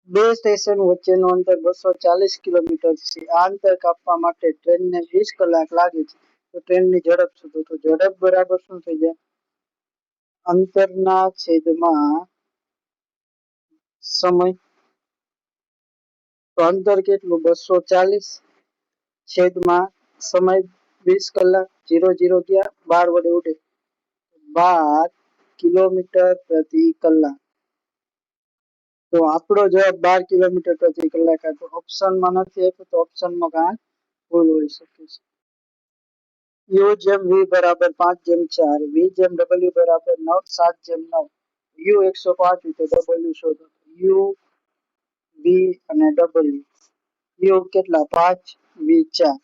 બે સ્ટેશન વચ્ચેનું અંતર 240 કિલોમીટર છે. આ અંતર કાપવા માટે ટ્રેનને 20 કલાક લાગે છે. તો ટ્રેનની ઝડપ શોધો. તો ઝડપ બરાબર શું થઈ જાય? અંતરના છેદમાં સમય. તો અંતર કેટલું? 240 છેદમાં સમય 20 કલાક. 0 0 ગયા, 12 વડે ઉડે, 12 કિલોમીટર પ્રતિ કલાક. તો આપણો જવાબ 12 કિલોમીટર પ્રતિ કલાક હતો. ઓપ્શનમાં નથી આપ્યું તો ઓપ્શનમાં કાંઈ ભૂલ હોઈ શકે છે. U જેમ V બરાબર 5/4, V જેમ W બરાબર 9, 7/9. U 105 તો W શોધો. U, V અને W. U કેટલા? 5, V 4.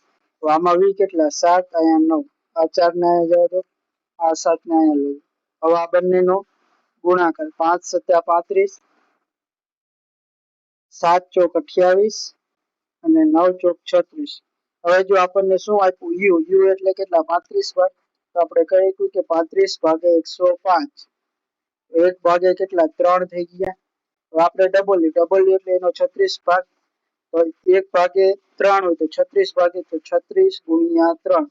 તો આમાં V કેટલા? 7, અહીંયા 9. આ 4 ને અહીંયા જવા દો, આ 7 ને અહીંયા લઈ. હવે આ બંનેનો ગુણાકાર. 5 × 7 = 35, 7 × 4 = 28 અને 9 × 4 = 36. હવે જો આપણને શું આપ્યું? U એટલે કેટલા? 35 ભાગ. તો આપણે કહી કે 35 ભાગે 105. 1 ભાગે કેટલા? 3 થઈ ગયા. તો આપણે W એટલે એનો 36 ભાગ. તો 1 ભાગે 3 હોય તો 36 ભાગે, તો 36 × 3.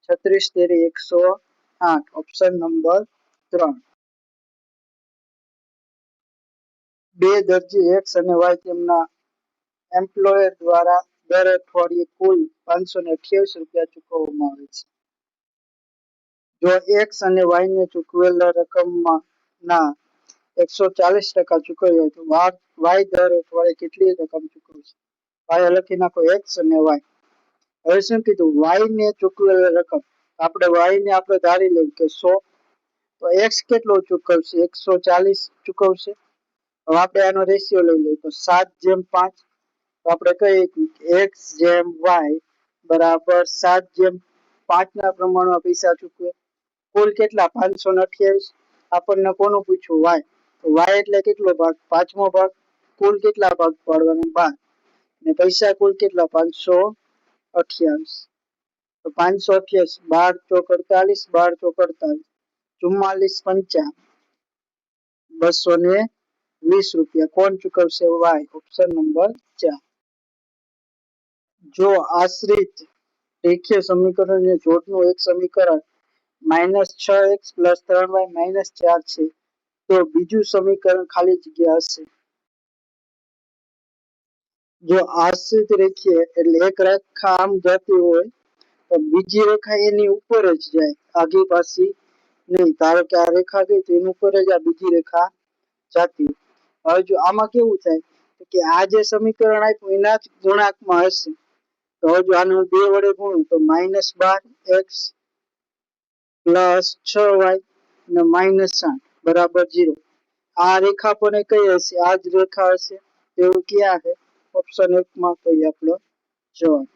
36 તેરી 108. Option number 3. બે દરજી X અને Y તેમના એમ્પ્લોયર દ્વારા દર અઠવાડિયે કુલ 528 રૂપિયા ચૂકવવામાં આવે છે. જો X અને Y ને ચૂકવેલ રકમમાં ના 140% ચૂકવ્યો હોય તો Y દર અઠવાડિયે કેટલી રકમ ચૂકવશે? અહીંયા લખી નાખો X અને Y. હવે શું કીધું? Y ને ચૂકવેલ રકમ. આપણે Y ને આપણે ધારી લઈએ કે 100. તો X કેટલો ચૂકવશે? 140 ચૂકવશે. હવે આપણે આનો રેશિયો લઈ લઈએ તો 7/5. તો આપણે કહીએ કે X જેમ Y બરાબર 7/5 ના પ્રમાણમાં પૈસા ચૂકવે. કુલ કેટલા? 528. આપણને કોનું પૂછ્યું? Y. તો Y એટલે કેટલો ભાગ? 5મો ભાગ. કુલ કેટલા ભાગ પાડવાના? 12. ને પૈસા કુલ કેટલા? 528. તો 528 12 × 48, 12 × 48, 44 × 5 220 રૂપિયા. કોણ ચૂકવશે? Y. Option number 4. જો આશ્રિત રેખીય સમીકરણને જોડનું એક સમીકરણ -6x + 3y - 4 છે તો બીજું સમીકરણ ખાલી જગ્યા હશે. જો આશ્રિત રેખીય એટલે એક રેખા આમ જતી હોય તો બીજી રેખા એની ઉપર જ જાય, આગી પાછી નહીં. ધારો કે આ રેખા ગઈ તો એની ઉપર જ આ બીજી રેખા જાતી. હવે જો આમાં કેવું થાય કે આ જે સમીકરણ આપ્યું એના જ ગુણાંકમાં હશે. તો હવે જો આને હું 2 વડે ગુણું તો -12x + 6y ને -8 બરાબર 0. આ રેખા પણ કઈ હશે? આ જ રેખા હશે. એવું ક્યાં છે? ઓપ્શન 1 માં કઈ આપણો જવાબ.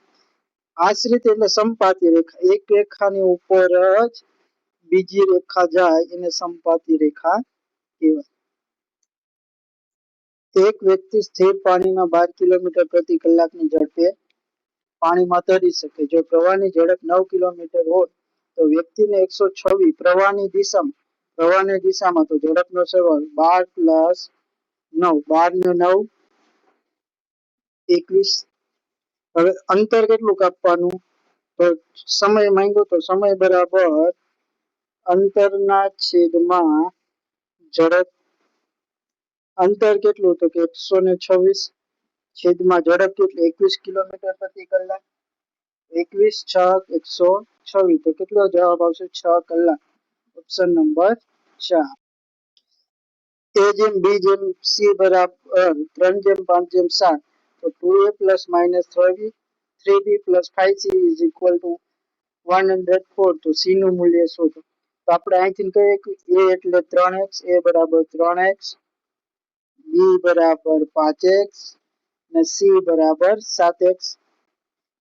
આશ્રિત એટલે સમપાતી રેખા. એક રેખાની ઉપર જ બીજી રેખા જાય એને સમપાતી રેખા કહેવાય. એક વ્યક્તિ સ્થિર પાણીમાં 12 કિલોમીટર પ્રતિ કલાકની ઝડપે પાણીમાં તરી શકે. જો પ્રવાહની ઝડપ 9 કિલોમીટર હોય તો વ્યક્તિને 126 પ્રવાહની દિશામાં તો ઝડપનો સરવાળો 12 + 9, 12 ને 9 21. હવે અંતર કેટલું કાપવાનું? તો સમય માંગ્યો તો સમય બરાબર અંતરના છેદમાં ઝડપ. અંતર કેટલું? તો કે 126 છેદમાં ઝડપ કેટલી? 21 કિલોમીટર પ્રતિ કલાક. 21 × 6 = 126. તો કેટલો જવાબ આવશે? 6 કલાક. Option number 4. A જેમ B જેમ C બરાબર 3/5/7. તો 2A + -3B + 5C = 104. તો C નું મૂલ્ય શોધો. તો આપણે અહીંથી કહીએ કે A એટલે 3x, A બરાબર 3x, B બરાબર 5x અને C બરાબર 7x.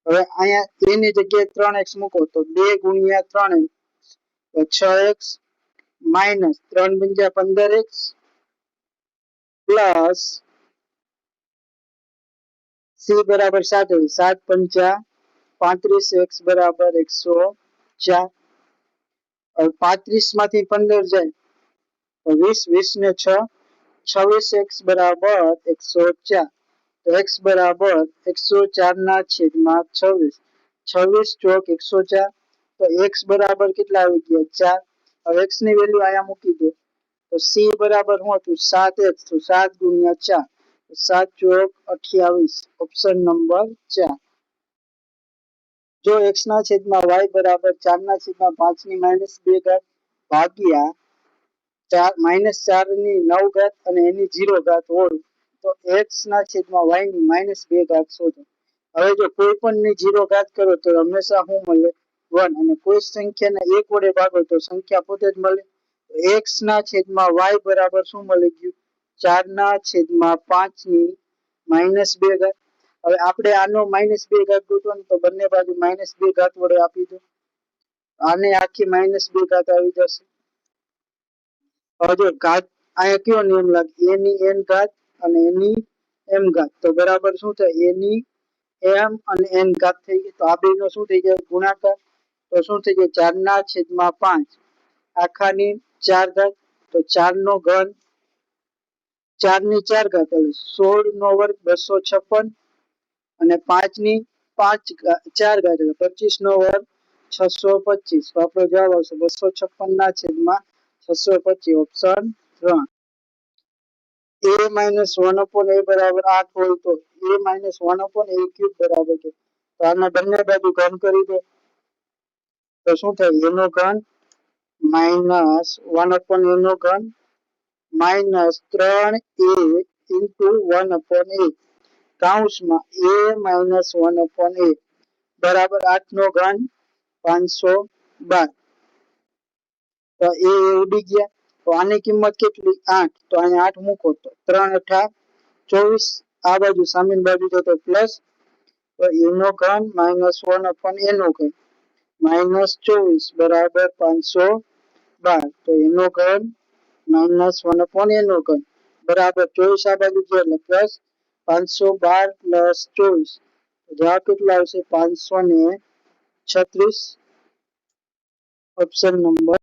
હવે અહીંયા A ની જગ્યાએ 3x મૂકો તો 2 × 3x તો 6x - 3 × 15x પ્લસ C બરાબર 7, 7 × 5 = 35, x બરાબર 104. હવે 35 માંથી 15 જાય તો 20, 20 ને 6 26x બરાબર 104, તો x બરાબર 104 ના છેદમાં 26, 26 ચોક 104, તો x બરાબર કેટલા આવી ગયા 4. હવે x ની વેલ્યુ અહીંયા મૂકી દો, તો c બરાબર શું હતું 7x, તો 7 ગુણ્યા 4, 7 ચોક 28, ઓપ્શન નંબર 4. જો x ના છેદમાં y બરાબર 4 ના છેદમાં 5 ની -2 ઘાત ભાગ્યા -4 ની 9 ઘાત અને એની 0 ઘાત હોય તો x ના છેદમાં y ની -2 ઘાત શોધો. હવે જો કોઈ પણ ની 0 ઘાત કરો તો હંમેશા શું મળે 1, અને કોઈ સંખ્યાને 1 વડે ભાગો તો સંખ્યા પોતે જ મળે. x ના છેદમાં y બરાબર શું મળી ગયું 4 ના છેદમાં 5 ની -2 ઘાત. હવે આપણે આનો -2 ઘાત ગોતવાનો, તો બંને બાજુ -2 ઘાત વડે આપી દો, આને આખી -2 ઘાત આવી જશે. હવે જો ઘાત અહીંયા કયો નિયમ લાગે a ની n ઘાત અને a ની m ઘાત, તો બરાબર શું થાય a ની m અને n ઘાત થઈ ગઈ, તો આ બેનો શું થઈ જાય ગુણાકાર, તો શું થઈ જાય 4 ના છેદમાં 5 આખાની 4 ઘાત, તો 4 નો ઘન 4 ની 4 ઘાત એટલે 16 નો વર્ગ 256, અને 5 ની 4 ઘાત એટલે 25 નો વર્ગ 625, તો આપણો જવાબ આવશે 256 ના છેદમાં 625, ઓપ્શન 3. a -1 a બરાબર 8 હોય તો a -1 a ક્યુબ બરાબર છે, તો આના બંને બાજુ ઘન કરી દો, તો શું થાય a નો ઘન -1 a નો ઘન -3a into 1 a કૌંસમાં a -1 a બરાબર 8 નો ઘન 512, તો એ ઉડી ગયા, તો આની કિંમત કેટલી 8, તો અહીંયા 8 મૂકો તો 3 8 24, આ બાજુ સામેની બાજુ તો પ્લસ, તો a નો ઘન -1 a નો ઘન -24 બરાબર 512, તો a નો ઘન -1 a નો ઘન બરાબર 24, આ બાજુ છે એટલે પ્લસ 512 પ્લસ 24, જવાબ કેટલો આવશે 536, ઓપ્શન નંબર.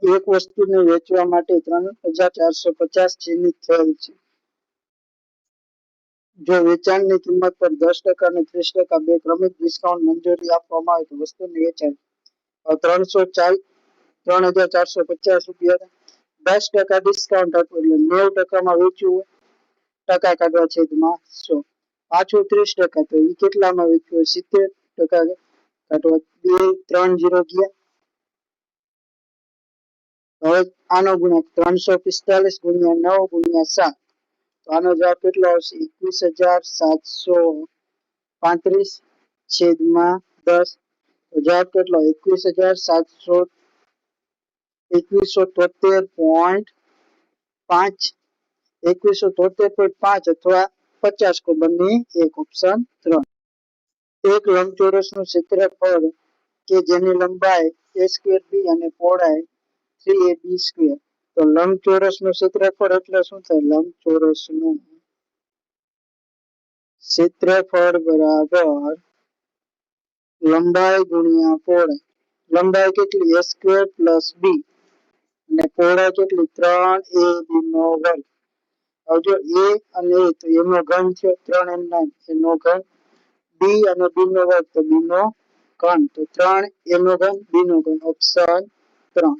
એક વસ્તુને વેચવા માટે 3450 ચિહ્નિત થયેલ છે. જો વેચાણની કિંમત પર 10% અને 30% બે ક્રમિક ડિસ્કાઉન્ટ મંજૂરી આપવામાં આવે તો વસ્તુની વેચાણ 3450 રૂપિયા, 10% ડિસ્કાઉન્ટ હતું એટલે 90% માં વેચ્યું હોય, ટકા કાઢવા છેદમાં 100, પાછું 30%, તો એ કેટલામાં વેચ્યું હોય 70% કાઢવા 2 3 0 ગયા. હવે આનો ગુણાકાર 345 ગુણ્યા 9 ગુણ્યા 7, તો આનો જવાબ કેટલો આવશે 21735 છેદમાં 10, તો જવાબ કેટલો 2173.5 2173.5 અથવા 50 કો બંને એક, ઓપ્શન 3. એક લંબચોરસનું ક્ષેત્રફળ કે જેની લંબાઈ a2b અને પહોળાઈ 3ab², તો લંબચોરસનું ક્ષેત્રફળ એટલે શું થાય લંબચોરસનું ક્ષેત્રફળ બરાબર લંબાઈ ગુણ્યા પહોળાઈ, લંબાઈ કેટલી a² + b અને પહોળાઈ કેટલી 3ab નો વર્ગ. હવે જો a અને a તો એનો ઘન થયો 3 એમના એનો ઘન, b અને b નો વર્ગ તો b નો ઘન, તો 3 a નો ઘન b નો ઘન, ઓપ્શન 3.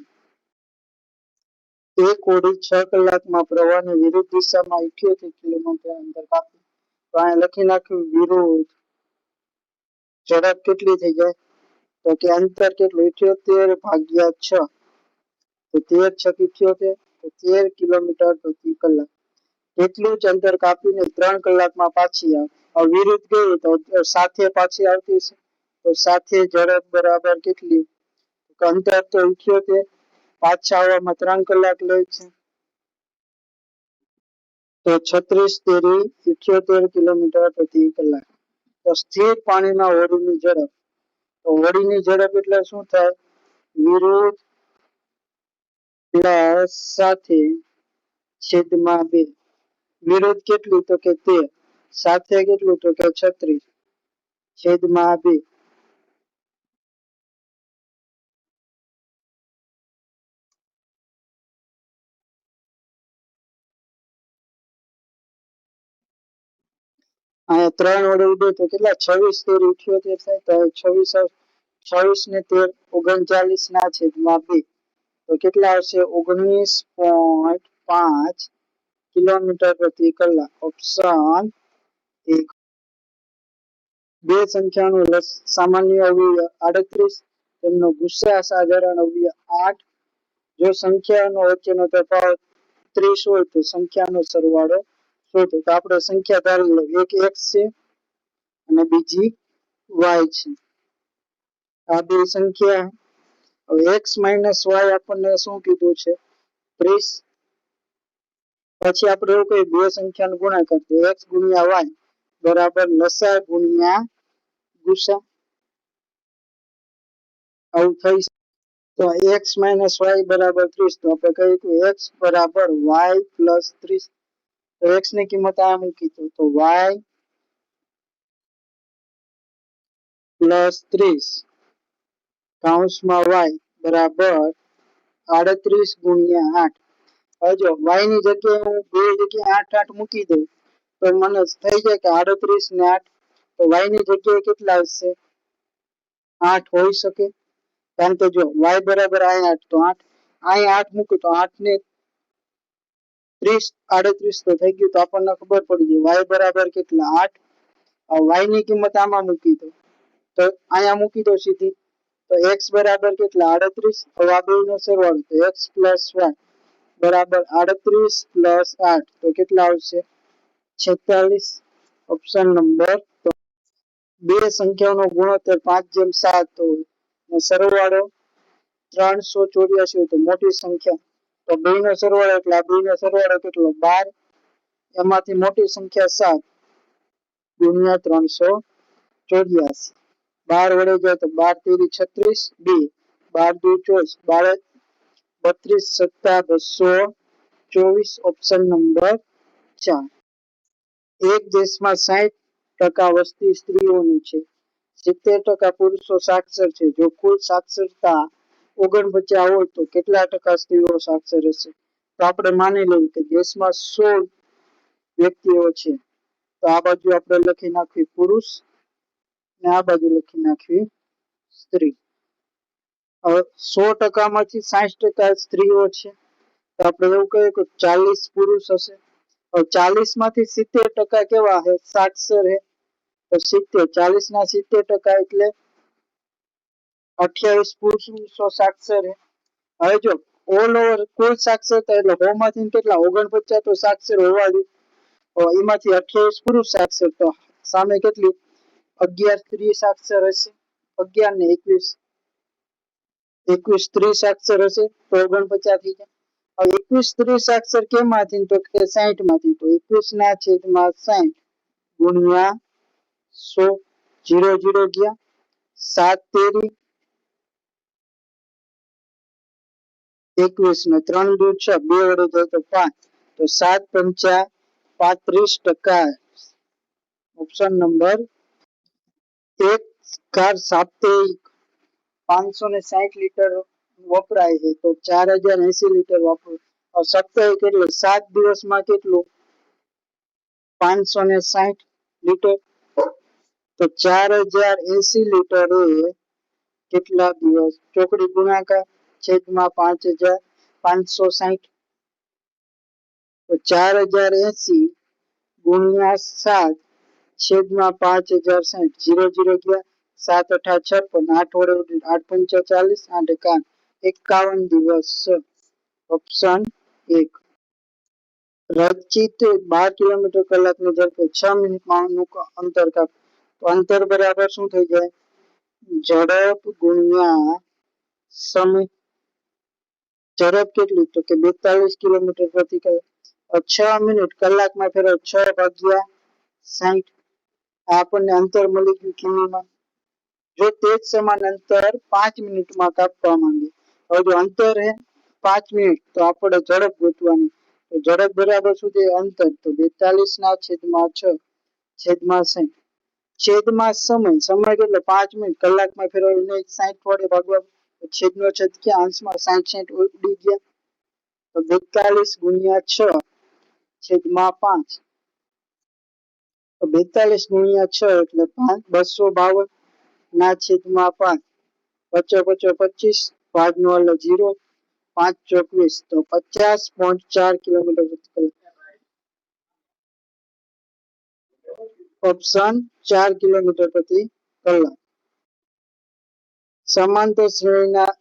એક હોડી 6 કલાકમાં પ્રવાહની વિરુદ્ધ દિશામાં 78 કિલોમીટર અંતર કાપી, તો અહીંયા લખી નાખ્યું વિરુદ્ધ ઝડપ કેટલી થઈ જાય, તો કે અંતર કેટલું 78 ભાગ્યા 6, તો 13 × 6 = 78, તો 13 કિલોમીટર પ્રતિ કલાક. એટલું જ અંતર કાપીને 3 કલાકમાં પાછી આવે. વિરુદ્ધ ગઈ તો સાથે પાછી આવતી છે, તો સાથે ઝડપ બરાબર કેટલી, અંતર તો 78, પાછા આવવામાં 3 કલાક લે છે, તો 36 તેરી 78 કિલોમીટર પ્રતિ કલાક. તો સ્થિર પાણીમાં હોડીની ઝડપ, તો હોડીની ઝડપ એટલે શું થાય વિરુદ્ધ પ્લસ સાથે છેદમાં 2, વિરુદ્ધ કેટલું તો કે 13, સાથે કેટલું તો કે 36 છેદમાં 2, અહીંયા 3 વડે ઉડે તો કેટલા 26 તેરી 78 થાય તો 26 ને 13 39 ના છેદમાં 2 તો કેટલા આવશે 19.5 કિલોમીટર પ્રતિ કલાક. ઓપ્શન એક. બે સંખ્યાનો સામાન્ય અવયવ 38 તેમનો ગુસ્સા સાધારણ અવયવ 8 જો સંખ્યાનો વચ્ચેનો તફાવત 30 હોય તો સંખ્યાનો સરવાળો શોધો. તો આપણે સંખ્યા ધારી લો એક x છે અને બીજી y છે. આ બે સંખ્યા હવે x y આપણને શું કીધું છે 30. પછી આપણે એવું કહીએ બે સંખ્યાનો ગુણાકાર તો x ગુણ્યા y બરાબર લસા ગુણ્યા ગુસા. આવું થઈ તો x y બરાબર 30 તો આપણે કહીએ કે x બરાબર y પ્લસ 30. તો x ની કિંમત આ મૂકી તો y પ્લસ 30 કૌંસમાં y બરાબર 38 ગુણ્યા 8. હવે જો y ની જગ્યાએ હું બે જગ્યાએ 8 મૂકી દઉં તો મને થઈ જાય કે 38 ને 8 તો y ની જગ્યાએ કેટલા આવશે 8 હોઈ શકે કારણ કે જો y બરાબર અહીંયા 8 તો 8 અહીંયા 8 મૂકું તો 8 ને 30 38 તો થઈ ગયું તો આપણને ખબર પડી ગઈ y બરાબર કેટલા 8. y ની કિંમત આમાં મૂકી દો તો અહીંયા મૂકી દો સીધી તો x બરાબર કેટલા 38. હવે આ બેનો સરવાળો તો x પ્લસ y બરાબર 38 પ્લસ 8 તો કેટલા આવશે 46. ઓપ્શન નંબર બે સંખ્યાઓનો ગુણોત્તર 5:7 હોય અને સરવાળો 384 હોય તો મોટી સંખ્યા તો બેનો સરવાળો એટલે આ બેનો સરવાળો કેટલો 12 એમાંથી મોટી સંખ્યા 7 ગુણ્યા 384. 12 વડે જાય તો 12 તેરી 36 2 12 દુ 24 32 સત્તા 224. Option number 4. એક દેશમાં 60% વસ્તી સ્ત્રીઓની છે 70% પુરુષો સાક્ષર છે જો કુલ સાક્ષરતા 49 હોય તો કેટલા ટકા સ્ત્રીઓ સાક્ષર હશે. તો આપણે માની લઈએ કે દેશમાં 100 વ્યક્તિઓ છે તો આ બાજુ આપણે લખી નાખવી પુરુષ ને આ બાજુ લખી નાખવી સ્ત્રી. હવે 100% માંથી 60% સ્ત્રીઓ છે તો આપણે એવું કહીએ કે 40 પુરુષ હશે. 40 માંથી 70% કેવા હે સાક્ષર હે તો 70 40 ના 70% એટલે 28 પુરુષો સાક્ષર હે. હવે જો ઓલ ઓવર કુલ સાક્ષરતા એટલે 100 માંથી કેટલા 49 તો સાક્ષર હોવા જોઈએ તો એમાંથી 28 પુરુષ સાક્ષર તો સામે કેટલી 11 સ્ત્રી સાક્ષર હશે 11 ને 21 સ્ત્રી સાક્ષર હશે તો 49 થઈ જાય. હવે 21 સ્ત્રી સાક્ષર કેમાંથી તો કે 60 માંથી તો 21 ના છેદમાં 60 ગુણ્યા 100 0 0 ગયા 7 તેરી 21 ને 3 દુ 6 2 વડે જાય તો 5 તો 7 પંચા 35%. ઓપ્શન નંબર 1 કાર સાપ્તાહિક 560 લીટર વપરાય છે તો 4080 લીટર વાપરો. સાપ્તાહિક એટલે 7 દિવસમાં કેટલું 560 લીટર તો 4080 લીટર એ કેટલા દિવસ ચોકડી ગુણાકાર છેદમાં 5560 તો 4080 ગુણ્યા 7 છેદમાં 5060 0 0 ગયા 7 8 56 8 વડે 8 પંચા 40 8 એકા 51 દિવસ. ઓપ્શન 1. રચિત 12 કિલોમીટર કલાકની ઝડપે 6 મિનિટમાં અંતર કાપ તો અંતર બરાબર શું થઈ જાય ઝડપ ગુણ્યા સમય. ઝડપ કેટલી તો કે 42 કિલોમીટર પ્રતિ કલાક. 6 મિનિટ કલાકમાં ફેરવો 6 ભાગ્યા 60 આપણને અંતર મળી ગયું કિમીમાં. જો તે જ સમાન અંતર 5 મિનિટમાં કાપવા માંગે હવે જો અંતર હે 5 મિનિટ તો આપણે ઝડપ ગોતવાની તો ઝડપ બરાબર શું છે અંતર તો 42 ના છેદમાં 6 છેદમાં 60 છેદમાં સમય કેટલો 5 મિનિટ કલાકમાં ફેરવીને 60 વડે ભાગવા છેદનો છેદ ક્યાં અંશમાં 60 60 ઉડી ગયા તો 42 ગુણ્યા 6 છેદમાં 5 તો 42 ગુણ્યા 6 એટલે 252 ના છેદમાં 5 પચો પચો 25 ભાગનો એટલે 0 5 ચોક 20 તો 50.4 કિલોમીટર પ્રતિ કલાક. ઓપ્શન 4 કિલોમીટર પ્રતિ કલાક. સમાંતર શ્રેણીના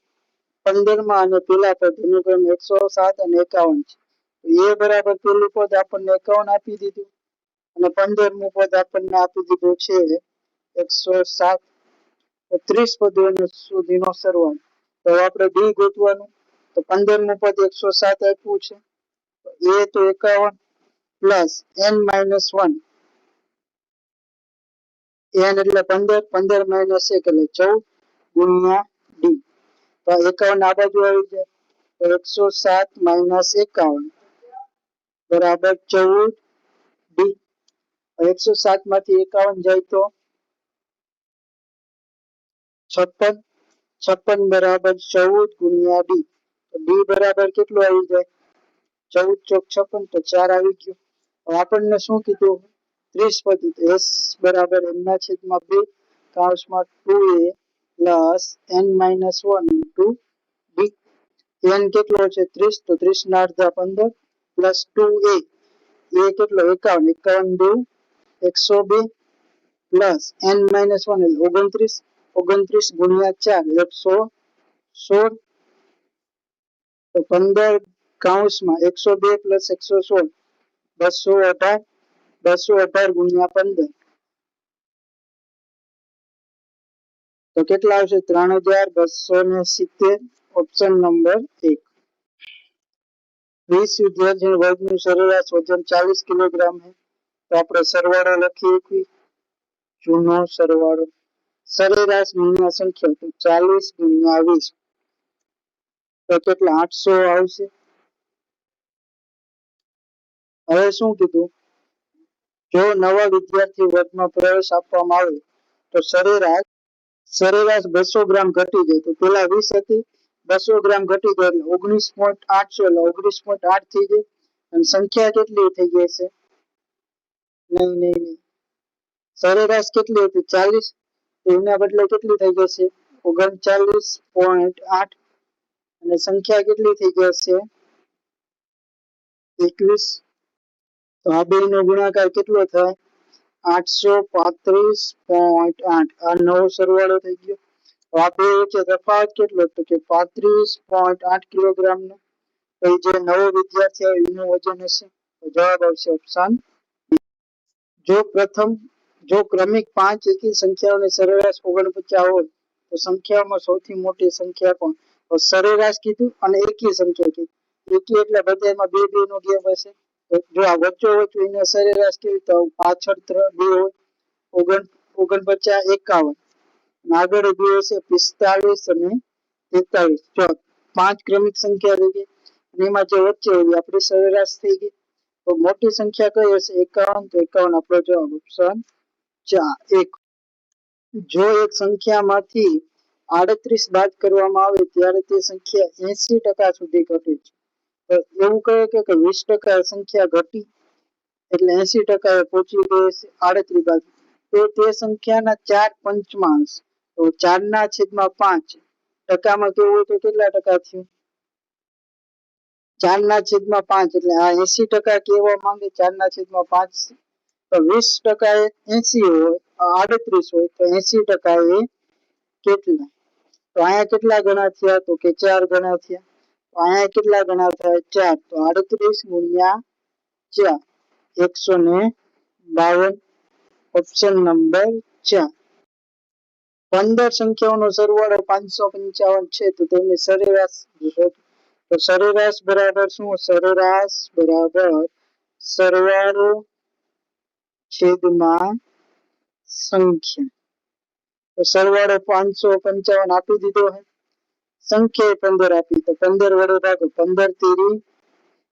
15માં અને પેલા પદ અનુક્રમે 107 અને 51 છે. એ બરાબર પેલું પદ આપણને 51 આપી દીધું અને 15મું પદ આપણને આપી દીધું છે 107. તો 30 પદોનો સુધીનો સરવાળો. તો આપણે બી ગોતવાનું. તો 15મું પદ 107 આપ્યું છે. એ તો 51 પ્લસ n-1 n એટલે 15 15 માઇનસ 1 એટલે 14 ગુણ્યા ડી. તો 51 આ બાજુ આવી જાય તો 107 માઇનસ 51 બરાબર 14 ડી. 107 માંથી 51 જાય તો 56 56 બરાબર 14 ગુણ્યા ડી. તો ડી બરાબર કેટલું આવી જાય 14 ચોક 56 તો 4 આવી ગયું. આપણને શું કીધું 30 પદ. s બરાબર એમના છેદમાં 2 કૌંસમાં 2a plus n-1 into D. n કેટલો છે 30 તો 30 ના અડધા 15 પ્લસ 2a એ કેટલો 51 51 2 102 પ્લસ n-1 એટલે 29 29 ગુણ્યા 4 116 તો 15 કૌંસમાં 102 પ્લસ 116 218 218 ગુણ્યા 15 તો કેટલા આવશે 3270. Option number 1. 20 વિદ્યાર્થીઓના વર્ગનું સરેરાશ વજન 40 કિલોગ્રામ છે. તો આપણે સરવાળો લખીએ. જૂનો સરવાળો સરેરાશ ગુણ્યા સંખ્યા તો 40 ગુણ્યા 20 તો કેટલા 800 આવશે. હવે શું કીધું જો નવા વિદ્યાર્થી વર્ગમાં પ્રવેશ આપવામાં આવે તો સરેરાશ 200 ગ્રામ ઘટી જાય. તો પેલા 20 હતી 200 ગ્રામ ઘટી જાય એટલે 19.800 એટલે 19.8 થઈ જાય. અને સંખ્યા કેટલી થઈ ગઈ છે નહીં સરેરાશ કેટલી હતી 40 તો એના બદલે કેટલી થઈ જશે 39.8 અને સંખ્યા કેટલી થઈ જશે 21. તો આ બેનો ગુણાકાર કેટલો થાય 835.8. આ નવો સરવાળો થઈ ગયો. આ બે વચ્ચે તફાવત કેટલો તો કે 35.8 કિલોગ્રામનો. તો જે નવો વિદ્યાર્થી આવે એનું વજન હશે. તો જવાબ આવશે ઓપ્શન. જો ક્રમિક 5 એકી સંખ્યાઓની સરેરાશ 49 હોય તો સંખ્યાઓમાં સૌથી મોટી સંખ્યા કોણ. તો સરેરાશ કીધું અને એકી સંખ્યા કીધું. એકી એટલે બધામાં બે બે નો ગેપ હશે. તો જો આ વચ્ચો વચ્ચો એને સરેરાશ કેવી તો પાછળ 2 હોય 49 51 આગળ 2 હશે 45 અને 43. જો 5 ક્રમિક સંખ્યા થઈ ગઈ અને એમાં જે વચ્ચે હોય આપણી સરેરાશ થઈ ગઈ. તો મોટી સંખ્યા કઈ હશે 51. તો 51 આપણો જવાબ ઓપ્શન 1. જો એક સંખ્યામાંથી 38 બાદ કરવામાં આવે ત્યારે તે સંખ્યા 80% સુધી ઘટે છે. તો એવું કહે કે 20% સંખ્યા ઘટી એટલે 80% એ પહોંચી ગઈ છે 38 બાદ. તો તે સંખ્યાના 4 પંચમાંશ તો 4/5 ટકામાં કેવું હોય તો કેટલા ટકા થયું 4/5 એટલે આ 80% કેવા માંગે 4/5. તો 20% એ 80 હોય 38 હોય તો 80% એ કેટલા. તો અહીંયા કેટલા ગણા થયા તો કે 4 ગણા થયા. તો અહીંયા કેટલા ગણા થાય 4. તો 38 ગુણ્યા 4 152. Option number 4. 15 સંખ્યાઓનો સરવાળો 555 છે તો તેની સરેરાશ તો સરેરાશ બરાબર શું સરેરાશ બરાબર સરવાળો છેદમાં સંખ્યા. તો સરવાળો 555 આપી દીધો હે સંખ્યા 15 આપી તો 15 વડે ભાગો 15 તેરી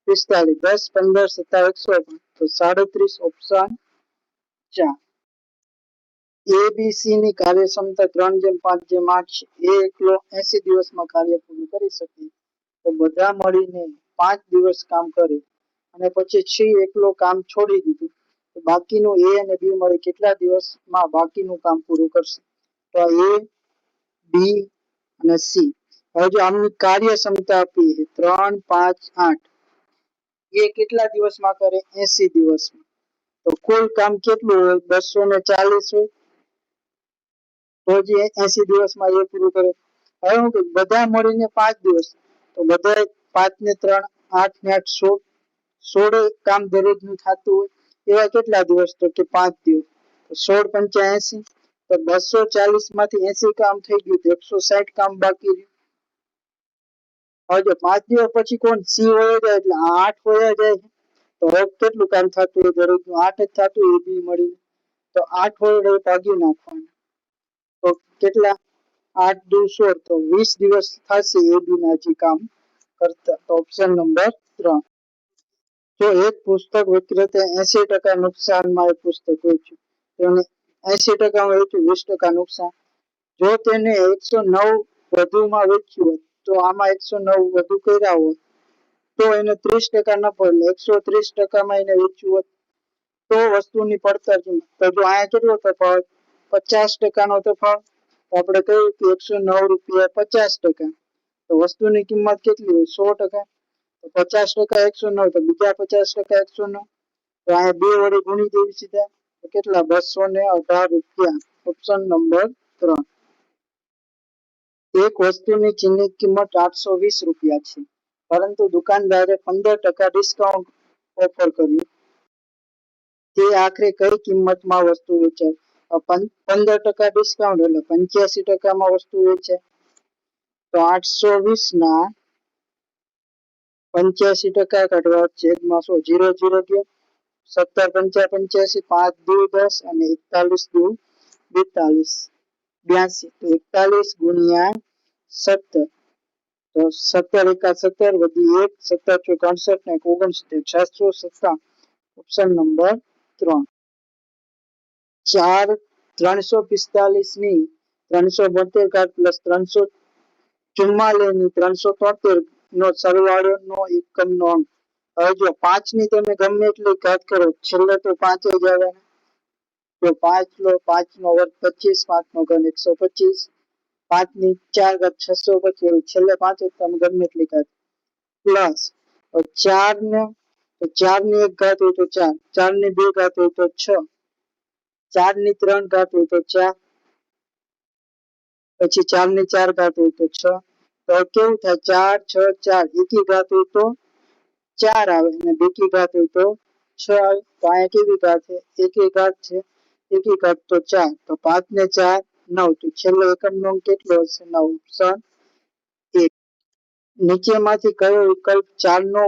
45 10 15 17 105 તો 37. ઓપ્શન 4. એબીસી ની કાર્યક્ષમતા 3/5/8 છે. એ એકલો 80 દિવસમાં કાર્ય પૂરું કરી શકે તો બધા મળીને 5 દિવસ કામ કરે અને પછી એકલો કામ છોડી દીધું તો બાકીનું એ અને બી મળે કેટલા દિવસમાં બાકીનું કામ પૂરું કરશે? તો એ, બી અને સી. હવે જો આમની કાર્યક્ષમતા આપી છે 3, 5, 8. એ કેટલા દિવસમાં કરે? 80 દિવસમાં. તો કુલ કામ કેટલું હોય? 240 હોય. તો જે 80 દિવસમાં એ પૂરું કરે. હવે હું કહું બધા મળીને 5 દિવસ, તો બધા 5 ને 3 8 ને 8 16. 16 કામ દરરોજનું થતું હોય. એવા કેટલા દિવસ? તો કે 5 દિવસ. 16 પંચા 80. તો 240 માંથી 80 કામ થઈ ગયું તો 160 કામ બાકી રહ્યું. હવે જો 5 દિવસ પછી કોણ? સી વયો જાય એટલે 8 વયા જાય છે. તો હવે કેટલું કામ થતું હોય દરરોજનું? 8 જ થતું હોય બી મળીને. તો 8 વડે ભાગી નાખવાનું. તો કેટલા? 8 દુ 16. તો 20 દિવસ થશે એ બી ના હજી કામ કરતા. તો ઓપ્શન નંબર 3. જો એક પુસ્તક વિક્રેતે 80% નુકસાનમાં એ પુસ્તક વેચ્યું, તેને 80% વેચ્યું, 20% નુકસાન. જો તેને 109 વધુમાં વેચ્યું હોય તો આમાં 109 વધુ કર્યા હોય તો એને 30% નફો, એટલે 130%માં એને વેચ્યું હોત તો વસ્તુની પડતર કિંમત. તો જો અહીંયા કેટલો તફાવત? 50% નો તફાવત. તો આપણે કહ્યું કે 109 રૂપિયા 50%. તો વસ્તુની કિંમત કેટલી હોય? 100%. તો 50% 109, તો બીજા 50% 109. તો અહીંયા 2 વડે ગુણી દેવી સીધા. તો કેટલા? 218 રૂપિયા. Option number 3. એક વસ્તુની ચિહ્નિત કિંમત 820 રૂપિયા છે, પરંતુ દુકાનદારે 15% ડિસ્કાઉન્ટ ઓફર કર્યું. તે આખરે કઈ કિંમતમાં વસ્તુ વેચાય? 15% ડિસ્કાઉન્ટ એટલે 85%માં વસ્તુ વેચાય. તો 820 ના 85% કાઢવા છેદમાં 100, 0 0 ગયો. 17 પંચા 85, 5 દુ 10 અને 41 દુ 42, 82. તો 41 ગુણ્યા 17. તો 17 એકા 17 વધી 1, 17 ચોક 68 ને 69, 657. Option number 3. 4 345 ની 372 ઘાત પ્લસ 344 ની 373 નો સરવાળો નો એકમ નો અંક. હવે જો 5 ની તમે ગમે એટલી ઘાત કરો છેલ્લે તો 5 જ આવે. તો 5 લો, 5 નો વર્ગ 25, 5 નો ઘન 125, 5 ની 4 ઘાત 625, છેલ્લે 5 જ તમે ગમે એટલી ઘાત પ્લસ 4 ને, તો 4 ની 1 ઘાત હોય તો 4, 4 ની 2 ઘાત હોય તો 6, 4 ની 3 ઘાત હોય તો 4, પછી 4 ની 4 ઘાત હોય તો 6. તો કેવું થાય? 4 6 4. એકી ઘાત હોય તો 4 આવે અને બેકી ઘાત હોય તો 6 આવે. તો અહીંયા કેવી ઘાત છે? એકી ઘાત છે. એકી ઘાત તો 4. તો 5 ને 4 9. તો છેલ્લો એકમ નો અંક કેટલો હશે? 9. ઓપ્શન 1. નીચેમાંથી કયો વિકલ્પ 4 નો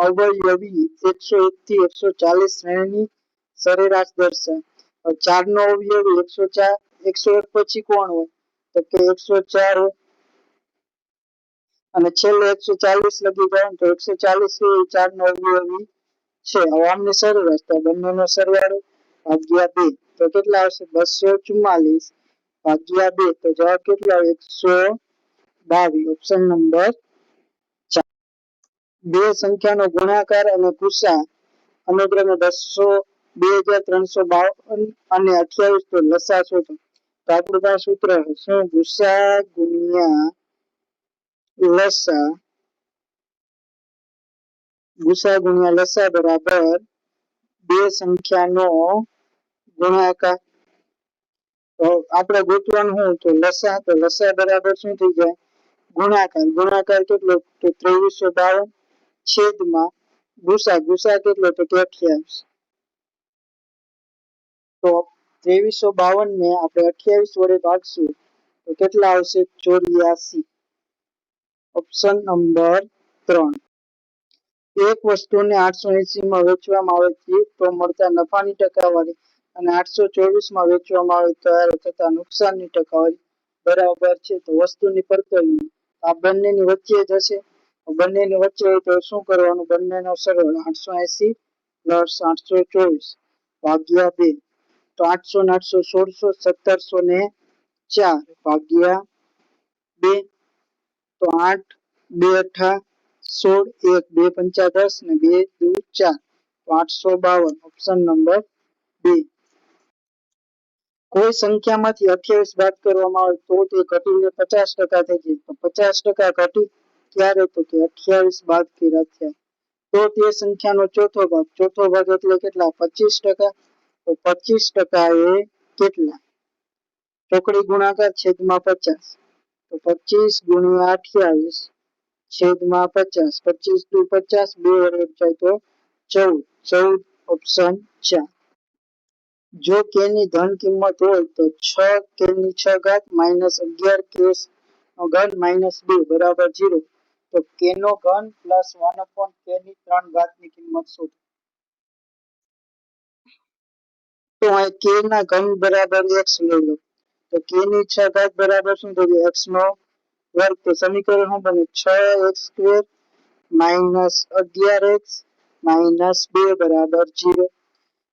અવયવી 101 થી 140 શ્રેણીની સરેરાશ દર્શાવે? 4 નો અવયવી 104, 101 પછી કોણ હોય? તો કે 104 હોય અને છેલ્લે 140 લગી જાય તો 140 એ 4 નો અવયવી છે. હવે આમની સરેરાશ, તો બંનેનો સરવાળો ભાગ્યા 2. તો કેટલા આવશે? 244 ભાગ્યા 2. તો જવાબ કેટલો આવે? 122. Option number 4. બે સંખ્યાનો ગુણાકાર અને ગુસા અનુક્રમે 2352 અને 28, તો લસા શોધો. તો આપણું પાસે સૂત્ર શું? ગુસા ગુણ્યા લસા, ગુસા ગુણ્યા લસા બરાબર બે સંખ્યાનો ગુણાકાર. તો આપણે ગોતવાનું શું? તો લસા. તો લસા બરાબર શું થઈ જાય? ગુણાકાર. ગુણાકાર કેટલો? તો 2352 છેદમાં ગુસા. ગુસા કેટલો? તો 28. તો 2352 ને આપણે 28 વડે ભાગશું તો કેટલા આવશે? 84. Option number 3. એક વસ્તુને 880 માં વેચવામાં આવે છે તો મળતા નફાની ટકાવારી અને 824 માં વેચવામાં આવે ત્યારે થતા નુકસાનની ટકાવારી બરાબર છે. તો વસ્તુની પડતર આ બંનેની વચ્ચે જ હશે. બંનેની વચ્ચે હોય તો શું કરવાનું? બંનેનો સરવાળો 880 પ્લસ 824 ભાગ્યા 2. તો 800 ને 800 1600, 1704 ભાગ્યા 2. તો 8 2 અઠા 16, 1 2 પંચા 10 ને 2 દુ 4. તો 852. Option number B. કોઈ સંખ્યામાંથી 28 બાદ કરવામાં આવે તો તે ઘટીને 50% થઈ જાય. તો 50% ઘટી ક્યારે? તો કે 28 બાદ કર્યા થયા. તો તે સંખ્યાનો ચોથો ભાગ. ચોથો ભાગ એટલે કેટલા? 25%. તો 25% એ કેટલા? ચોકડી ગુણાકાર છેદમાં 50. તો 25 ગુણ્યા 28 છેદમાં 50. 25 દુ 50, 2 વડે જાય તો 14. 14 ઓપ્શન 4. જો k ની ધન કિંમત હોય તો 6 k ની 6 ઘાત માઇનસ 11 k નો ઘન માઇનસ 2 બરાબર 0. તો k નો ઘન પ્લસ 1 k ની 3 ઘાત ની કિંમત શોધો. તો અહીં k ના ઘન બરાબર x લઈ લો. તો k ની 6 ઘાત બરાબર શું થશે? x નો વર્ગ. તો સમીકરણ શું બને? 6x² માઇનસ 11x માઇનસ 2 બરાબર 0.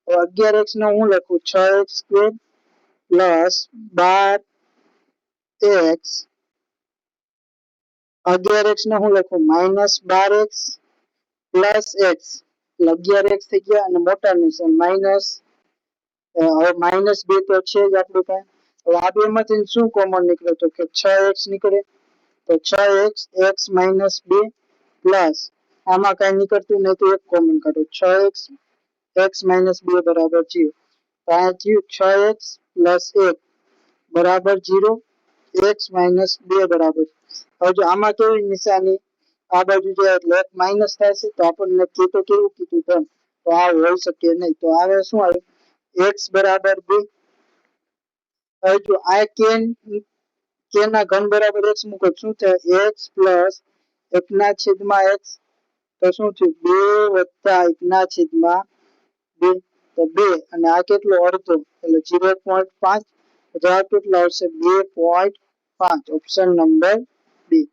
તો 11x ને હું લખું 6x² પ્લસ 12x. 11x ને હું લખું minus 12x plus x. 11x થઈ ગયા અને મોટા નિશાન માઇનસ. હવે માઇનસ 2 તો છે જ આપણી પાસે. હવે આ બે માંથી શું કોમન નીકળે? તો કે 6x નીકળે. તો 6x x માઇનસ 2 પ્લસ આમાં કઈ નીકળતું નહીં તો 1 કોમન કાઢો. 6x x માઇનસ 2 બરાબર 0. તો આ થયું 6x પ્લસ 1 બરાબર 0. x માઇનસ 2 બરાબર. હવે જો આમાં કેવી નિશાની? આ બાજુ જાય એટલે એક માઇનસ થાય છે. તો આપણને કે તો કેવું કીધું ધન. તો આ હોઈ શકે નહીં. તો આવે શું આવે? x બરાબર 2. હવે જો આ k ના ઘન બરાબર x મૂકો શું થાય? x પ્લસ 1 ના છેદમાં x. તો શું થયું? 2 વત્તા 1 ના છેદમાં 2. તો 2 અને આ કેટલો? અડધો એટલે 0.5. જવાબ કેટલો આવશે? 2.5. ઓપ્શન નંબર બી.